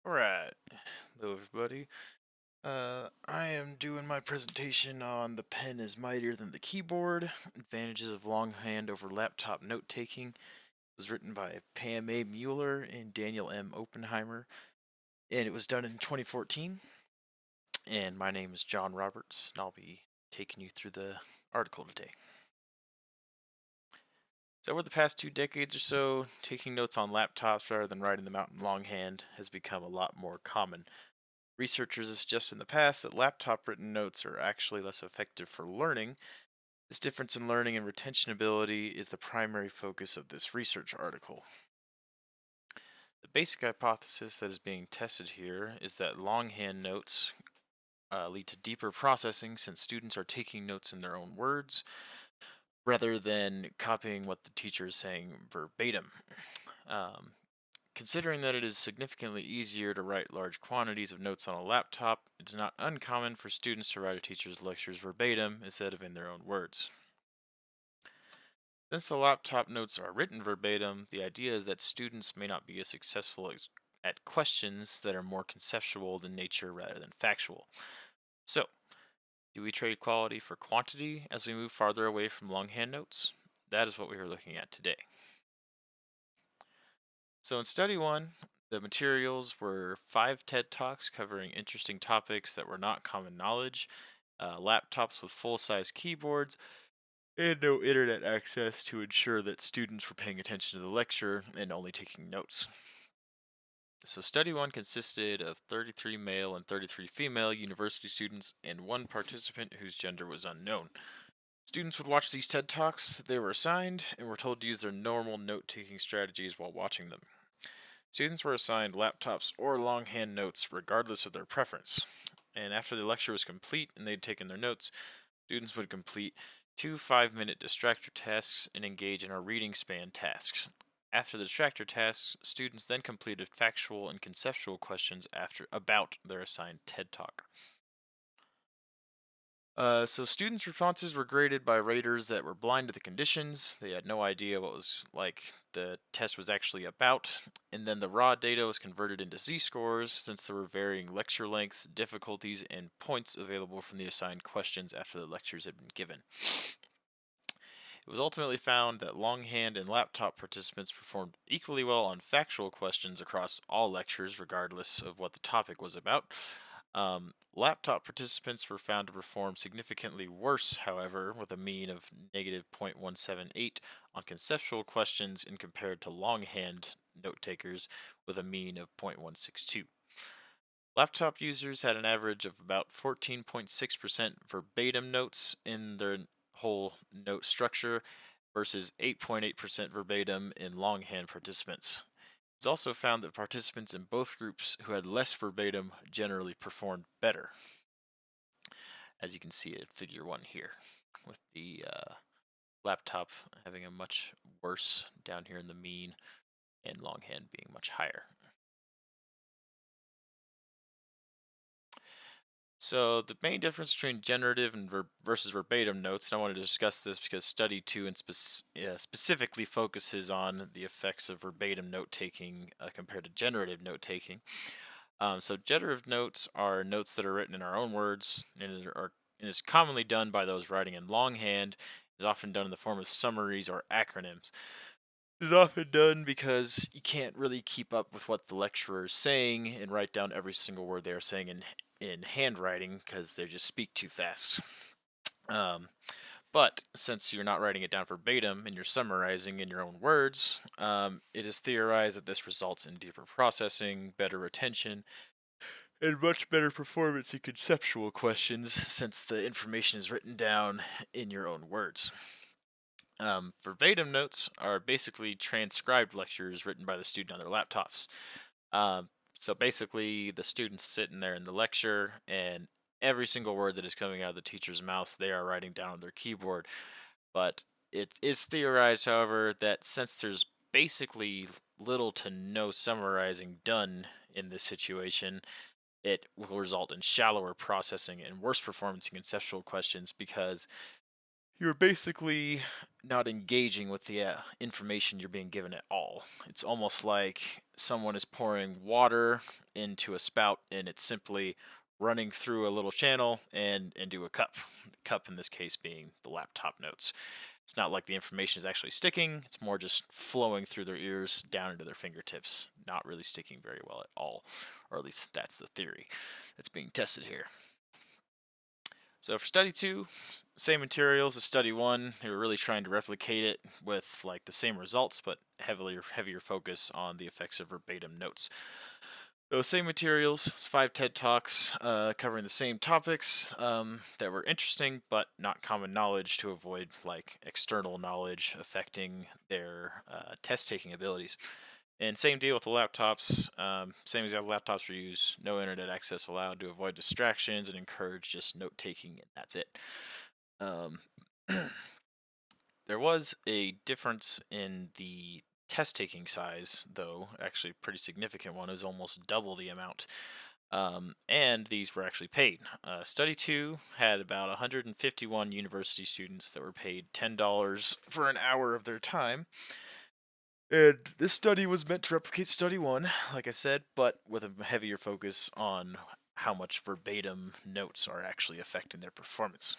Alright. Hello, everybody. I am doing my presentation on The Pen is Mightier Than the Keyboard, Advantages of Longhand Over Laptop Note-Taking. It was written by Pam A. Mueller and Daniel M. Oppenheimer, and it was done in 2014. And my name is John Roberts, and I'll be taking you through the article today. So over the past 2 decades or so, taking notes on laptops rather than writing them out in longhand has become a lot more common. Researchers have suggested in the past that laptop written notes are actually less effective for learning. This difference in learning and retention ability is the primary focus of this research article. The basic hypothesis that is being tested here is that longhand notes lead to deeper processing since students are taking notes in their own words rather than copying what the teacher is saying verbatim. Um, Considering that it is significantly easier to write large quantities of notes on a laptop, it is not uncommon for students to write a teacher's lectures verbatim instead of in their own words. Since the laptop notes are written verbatim, the idea is that students may not be as successful at questions that are more conceptual in nature rather than factual. So, do we trade quality for quantity as we move farther away from longhand notes? That is what we are looking at today. So in study one, the materials were 5 TED Talks covering interesting topics that were not common knowledge, laptops with full-size keyboards, and no internet access to ensure that students were paying attention to the lecture and only taking notes. So study one consisted of 33 male and 33 female university students and one participant whose gender was unknown. Students would watch these TED Talks they were assigned and were told to use their normal note-taking strategies while watching them. Students were assigned laptops or longhand notes regardless of their preference. And after the lecture was complete and they'd taken their notes, students would complete 2 5-minute distractor tasks and engage in our reading span tasks. After the distractor tasks, students then completed factual and conceptual questions about their assigned TED Talk. So students' responses were graded by raters that were blind to the conditions. They had no idea what the test was actually about. And then the raw data was converted into z-scores since there were varying lecture lengths, difficulties, and points available from the assigned questions after the lectures had been given. It was ultimately found that longhand and laptop participants performed equally well on factual questions across all lectures, regardless of what the topic was about. Laptop participants were found to perform significantly worse, however, with a mean of negative 0.178 on conceptual questions in compared to longhand note takers with a mean of 0.162. Laptop users had an average of about 14.6% verbatim notes in their whole note structure versus 8.8% verbatim in longhand participants. It's also found that participants in both groups who had less verbatim generally performed better, as you can see in figure 1 here, with the laptop having a much worse down here in the mean and longhand being much higher. So the main difference between generative and versus verbatim notes, and I wanted to discuss this because study 2 and specifically focuses on the effects of verbatim note taking compared to generative note taking. So generative notes are notes that are written in our own words and is commonly done by those writing in longhand. Is often done in the form of summaries or acronyms. This is often done because you can't really keep up with what the lecturer is saying and write down every single word they are saying in handwriting because they just speak too fast. Um, but since you're not writing it down verbatim and you're summarizing in your own words, it is theorized that this results in deeper processing, better retention, and much better performance in conceptual questions since the information is written down in your own words. Verbatim notes are basically transcribed lectures written by the student on their laptops. So basically, the student's sitting there in the lecture, and every single word that is coming out of the teacher's mouth, they are writing down on their keyboard. But it is theorized, however, that since there's basically little to no summarizing done in this situation, it will result in shallower processing and worse performance in conceptual questions because you're basically not engaging with the information you're being given at all. It's almost like someone is pouring water into a spout and it's simply running through a little channel and into a cup. The cup in this case being the laptop notes. It's not like the information is actually sticking, it's more just flowing through their ears down into their fingertips, not really sticking very well at all. Or at least that's the theory that's being tested here. So for study 2, same materials as study 1. They were really trying to replicate it with like the same results, but heavier focus on the effects of verbatim notes. Those same materials, 5 TED Talks covering the same topics that were interesting but not common knowledge to avoid like external knowledge affecting their test-taking abilities. And same deal with the laptops. Same exact laptops were used. No internet access allowed to avoid distractions and encourage just note taking, and that's it. Um, there was a difference in the test taking size, though, actually, a pretty significant one. It was almost double the amount. And these were actually paid. Study 2 had about 151 university students that were paid $10 for an hour of their time. And this study was meant to replicate study 1, like I said, but with a heavier focus on how much verbatim notes are actually affecting their performance.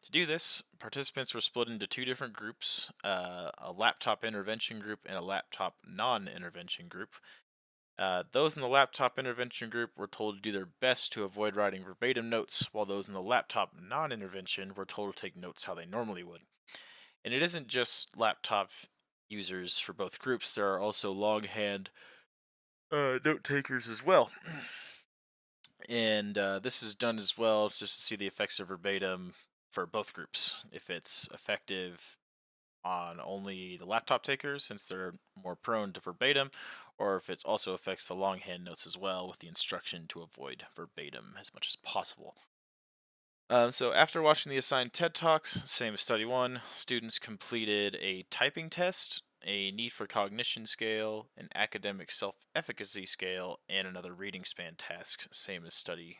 To do this, participants were split into 2 different groups, a laptop intervention group and a laptop non-intervention group. Those in the laptop intervention group were told to do their best to avoid writing verbatim notes, while those in the laptop non-intervention were told to take notes how they normally would. And it isn't just laptop users for both groups, there are also longhand note takers as well. And this is done as well just to see the effects of verbatim for both groups. If it's effective on only the laptop takers, since they're more prone to verbatim, or if it also affects the longhand notes as well, with the instruction to avoid verbatim as much as possible. So after watching the assigned TED Talks, same as study 1, students completed a typing test, a need for cognition scale, an academic self-efficacy scale, and another reading span task, same as study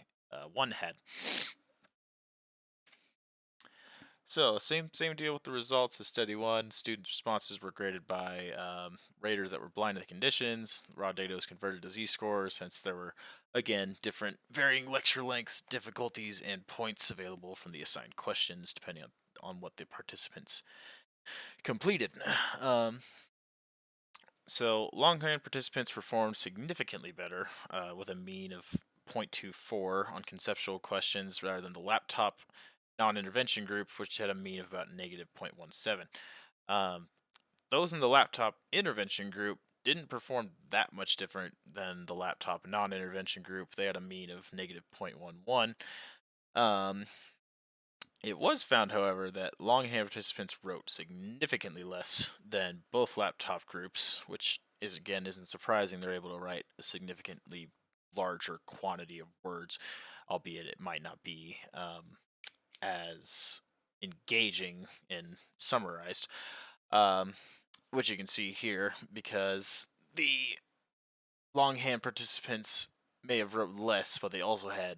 1 had. So same deal with the results as study 1. Student responses were graded by raters that were blind to the conditions. Raw data was converted to z-scores, since there were, again, different varying lecture lengths, difficulties, and points available from the assigned questions depending on what the participants completed. So longhand participants performed significantly better, with a mean of 0.24 on conceptual questions, rather than the laptop non-intervention group, which had a mean of about negative 0.17. Um, those in the laptop intervention group didn't perform that much different than the laptop non-intervention group. They had a mean of negative 0.11. Um, it was found, however, that longhand participants wrote significantly less than both laptop groups, which is again isn't surprising. They're able to write a significantly larger quantity of words, albeit it might not be as engaging and summarized, um, which you can see here because the longhand participants may have wrote less, but they also had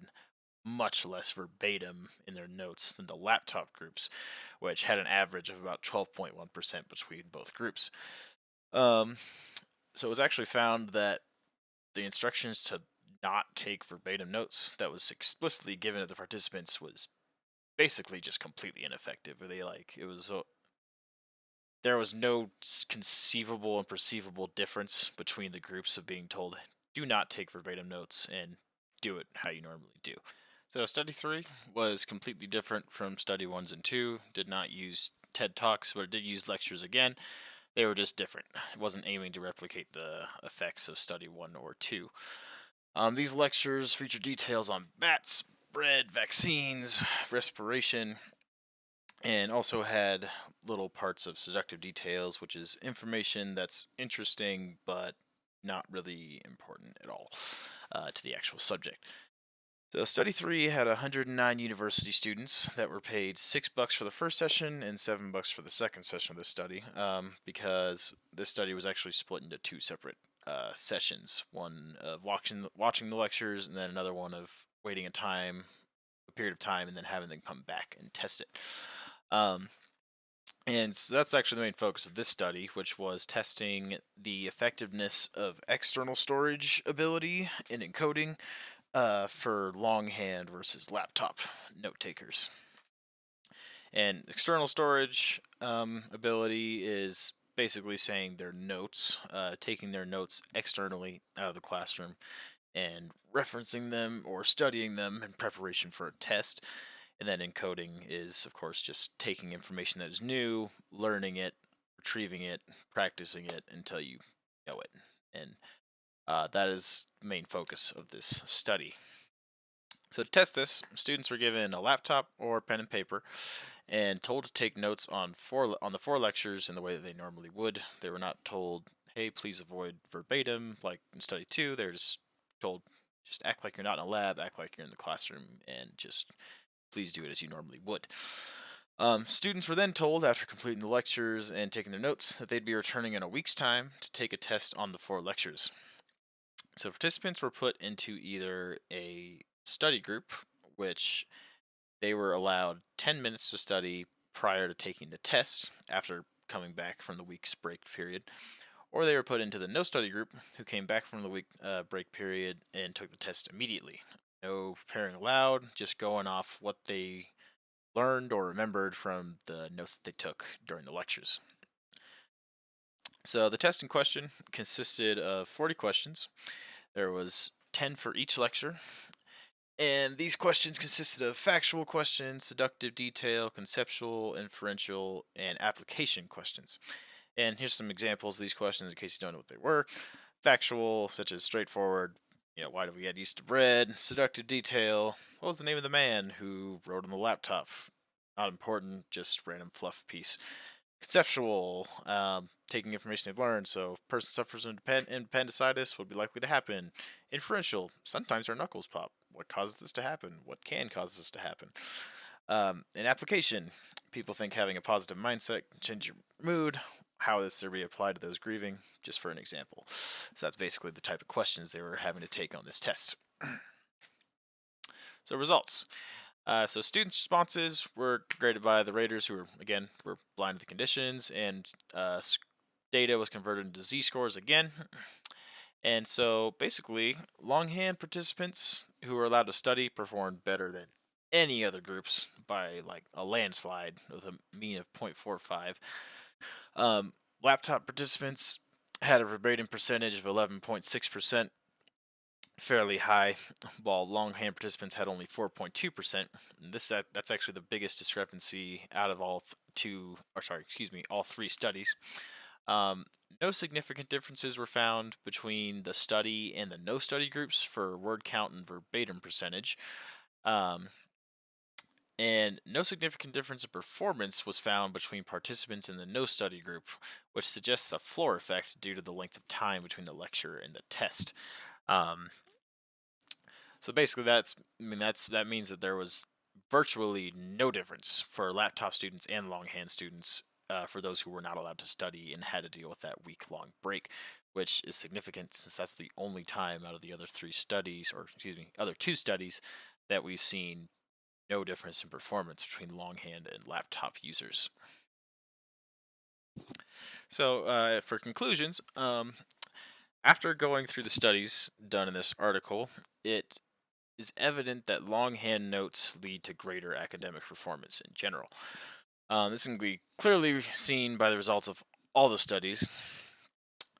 much less verbatim in their notes than the laptop groups, which had an average of about 12.1% between both groups. So it was actually found that the instructions to not take verbatim notes that was explicitly given to the participants was basically just completely ineffective. There was no conceivable and perceivable difference between the groups of being told do not take verbatim notes and do it how you normally do. So study 3 was completely different from study 1s and 2. Did not use TED Talks, but it did use lectures again. They were just different. It wasn't aiming to replicate the effects of study 1 or 2. These lectures feature details on bats, bread, vaccines, respiration, and also had little parts of seductive details, which is information that's interesting but not really important at all to the actual subject. So study 3 had 109 university students that were paid $6 for the first session and $7 for the second session of the study, because this study was actually split into 2 separate sessions, one of watching the lectures, and then another one of waiting a period of time, and then having them come back and test it. Um, and so that's actually the main focus of this study, which was testing the effectiveness of external storage ability in encoding for longhand versus laptop note takers. And external storage ability is basically saying their notes, taking their notes externally out of the classroom and referencing them or studying them in preparation for a test. And then encoding is, of course, just taking information that is new, learning it, retrieving it, practicing it until you know it. And that is the main focus of this study. So to test this, students were given a laptop or pen and paper and told to take notes on the four lectures in the way that they normally would. They were not told, "Hey, please avoid verbatim," like in study 2. They're just told, "Just act like you're not in a lab, act like you're in the classroom, and just please do it as you normally would." Students were then told, after completing the lectures and taking their notes, that they'd be returning in a week's time to take a test on the four lectures. So participants were put into either a study group, which they were allowed 10 minutes to study prior to taking the test after coming back from the week's break period, or they were put into the no study group, who came back from the week break period and took the test immediately. No preparing allowed, just going off what they learned or remembered from the notes that they took during the lectures. So the test in question consisted of 40 questions. There was 10 for each lecture, and these questions consisted of factual questions, seductive detail, conceptual, inferential, and application questions. And here's some examples of these questions in case you don't know what they were. Factual, such as straightforward, why do we get used to bread? Seductive detail, what was the name of the man who wrote on the laptop? Not important, just random fluff piece. Conceptual, taking information they've learned. So, if a person suffers from appendicitis, what would be likely to happen? Inferential, sometimes their knuckles pop. What causes this to happen? What can cause this to happen? In application, people think having a positive mindset can change your mood. How is this to be applied to those grieving? Just for an example. So, that's basically the type of questions they were having to take on this test. So, results. So students' responses were graded by the raters, who were blind to the conditions, and data was converted into z-scores again. And so basically, longhand participants who were allowed to study performed better than any other groups by like a landslide, with a mean of 0.45. Laptop participants had a verbatim percentage of 11.6%, fairly high, while longhand participants had only 4.2%. That's actually the biggest discrepancy out of all three studies. No significant differences were found between the study and the no study groups for word count and verbatim percentage. And no significant difference in performance was found between participants in the no study group, which suggests a floor effect due to the length of time between the lecture and the test. Um, So basically, that means that there was virtually no difference for laptop students and longhand students, for those who were not allowed to study and had to deal with that week-long break, which is significant since that's the only time out of the other other two studies, that we've seen no difference in performance between longhand and laptop users. So for conclusions, after going through the studies done in this article, it is evident that longhand notes lead to greater academic performance in general. This can be clearly seen by the results of all the studies,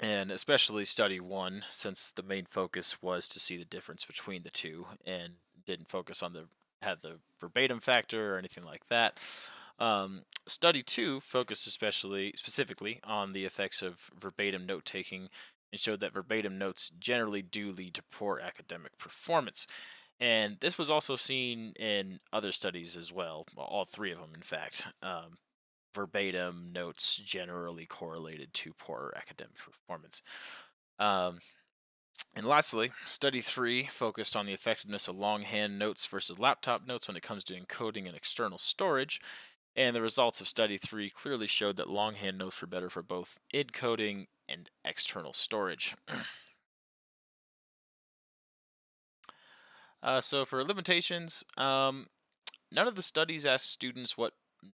and especially study 1, since the main focus was to see the difference between the two and didn't focus on the verbatim factor or anything like that. Study 2 focused specifically on the effects of verbatim note taking and showed that verbatim notes generally do lead to poor academic performance. And this was also seen in other studies as well, all three of them, in fact. Verbatim notes generally correlated to poorer academic performance. And lastly, study 3 focused on the effectiveness of longhand notes versus laptop notes when it comes to encoding and external storage. And the results of study 3 clearly showed that longhand notes were better for both encoding and external storage. So for limitations, none of the studies asked students what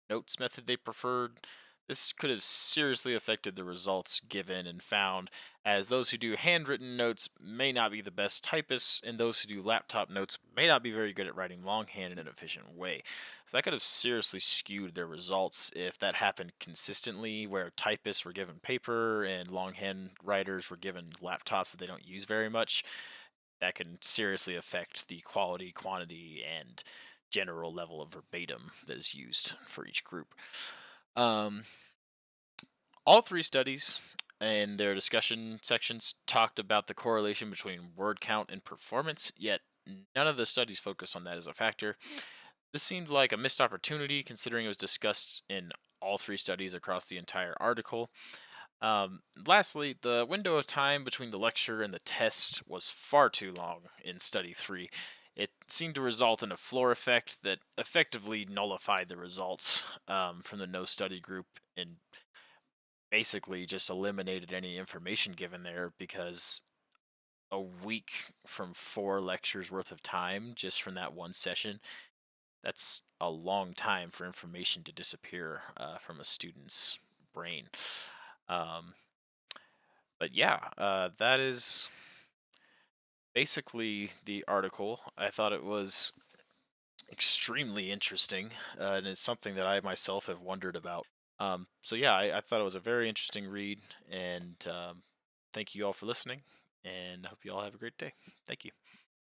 notes method they preferred. This could have seriously affected the results given and found, as those who do handwritten notes may not be the best typists, and those who do laptop notes may not be very good at writing longhand in an efficient way. So that could have seriously skewed their results if that happened consistently, where typists were given paper and longhand writers were given laptops that they don't use very much. That can seriously affect the quality, quantity, and general level of verbatim that is used for each group. Um, all three studies and their discussion sections talked about the correlation between word count and performance, yet none of the studies focused on that as a factor. This seemed like a missed opportunity considering it was discussed in all three studies across the entire article. Lastly, the window of time between the lecture and the test was far too long in study 3. It seemed to result in a floor effect that effectively nullified the results from the no study group and basically just eliminated any information given there because a week from 4 lectures worth of time just from that one session, that's a long time for information to disappear from a student's brain. Um, but yeah, that is basically the article. I thought it was extremely interesting, and it's something that I myself have wondered about. So yeah, I thought it was a very interesting read, and thank you all for listening, and I hope you all have a great day. Thank you.